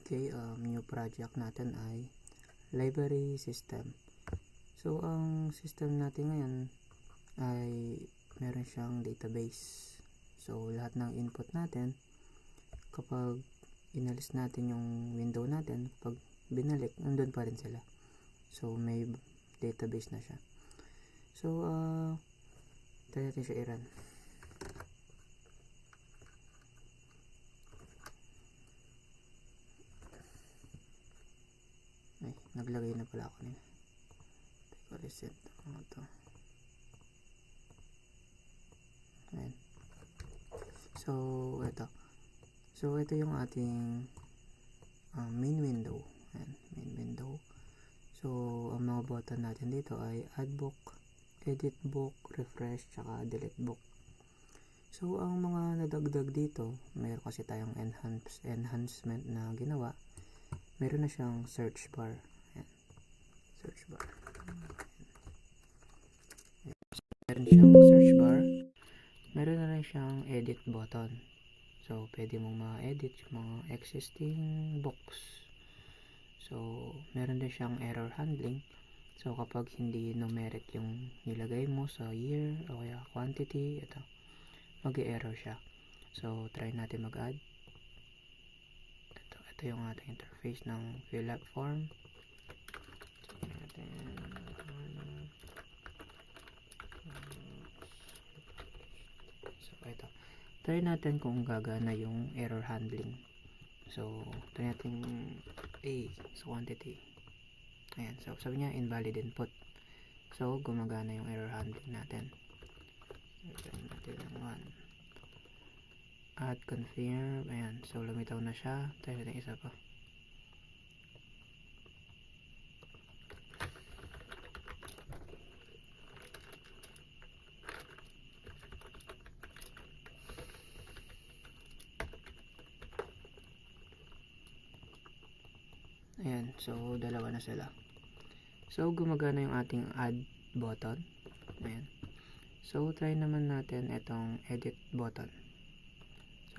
Okay, new project natin ay library system. So, ang system natin ngayon ay meron siyang database. So, lahat ng input natin, kapag inalis natin yung window natin, pag binalik, nandun pa rin sila. So, may database na siya. So, try natin siya i-run. Ay, naglagay na pala ako nila. Teka, reset ako ito. Ayan. So, ito yung ating main window. Ayan, main window. So, ang mga button natin dito ay add book, edit book, refresh, tsaka delete book. So, ang mga nadagdag dito, mayroon kasi tayong enhancement na ginawa. Meron na siyang search bar. Ayan. Search bar. Ayan. Meron siyang search bar. Meron na rin siyang edit button. So, pwede mong ma-edit yung mga existing books. So, meron din siyang error handling. So, kapag hindi numeric yung nilagay mo sa year o kaya quantity, ito, mag-error siya. So, try natin mag-add. Ito yung ating interface ng fill up form. So, ito. Try natin kung gagana yung error handling. So, try natin A sa quantity. Ayan. So, sabi niya invalid input. So, gumagana yung error handling natin. Try natin ang 1. Add confirm. Ayan. So, lumitaw na siya. Try natin isa pa. Ayan. So, dalawa na sila. So, gumagana yung ating add button. Ayan. So, try naman natin itong edit button.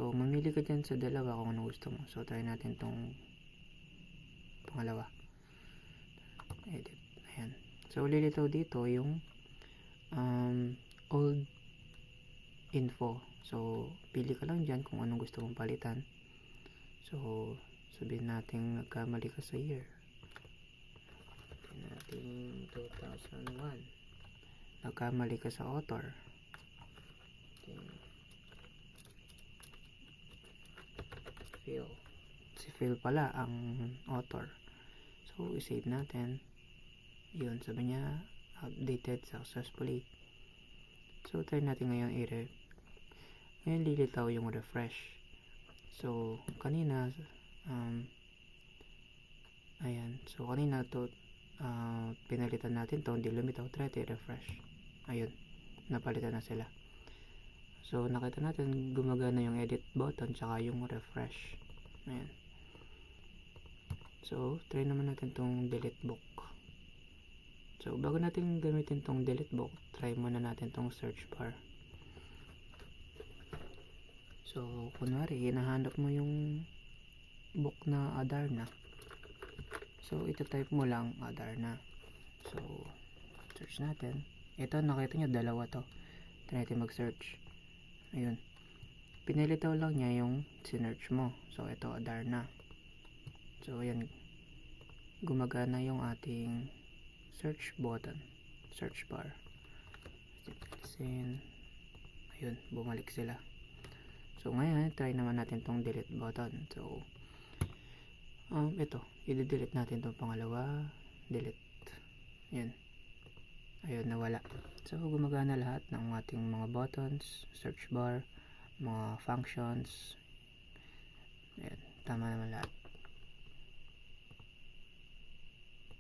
So, mamili ka dyan sa dalawa kung ano gusto mo. So, try natin itong pangalawa. Edit. Ayan. So, lilitaw dito yung old info. So, pili ka lang dyan kung anong gusto mong palitan. So, sabihin natin nagkamali ka sa year. Sabihin natin 2001. Nagkamali ka sa author. Phil. Si Phil pala ang author. So, i-save natin. Yun, sabi niya updated successfully. So, try natin ngayon ngayon lilitaw yung refresh. So, kanina ayan. So, kanina to pinalitan natin to, hindi lumitaw. Try to refresh. Ayun, napalitan na sila. So, nakita natin gumagana yung edit button tsaka yung refresh. Ayan. So, try naman natin tong delete book. So, bago natin gamitin tong delete book, try muna natin tong search bar. So, kunwari, hinahanap mo yung book na Adarna. So, ito type mo lang Adarna. So, search natin. Ito, nakita nyo, dalawa to. Try natin mag-search. Ayun. Pinilitaw lang niya yung sinearch mo. So, ito, Adarna. So, ayan. Gumagana yung ating search button. Search bar. Ayun, bumalik sila. So, ngayon, try naman natin tong delete button. So, ito. I-delete natin tong pangalawa. Delete. Ayan. Ayun, nawala. So, gumagana lahat ng ating mga buttons, search bar, mga functions. Ayan, tama naman lahat.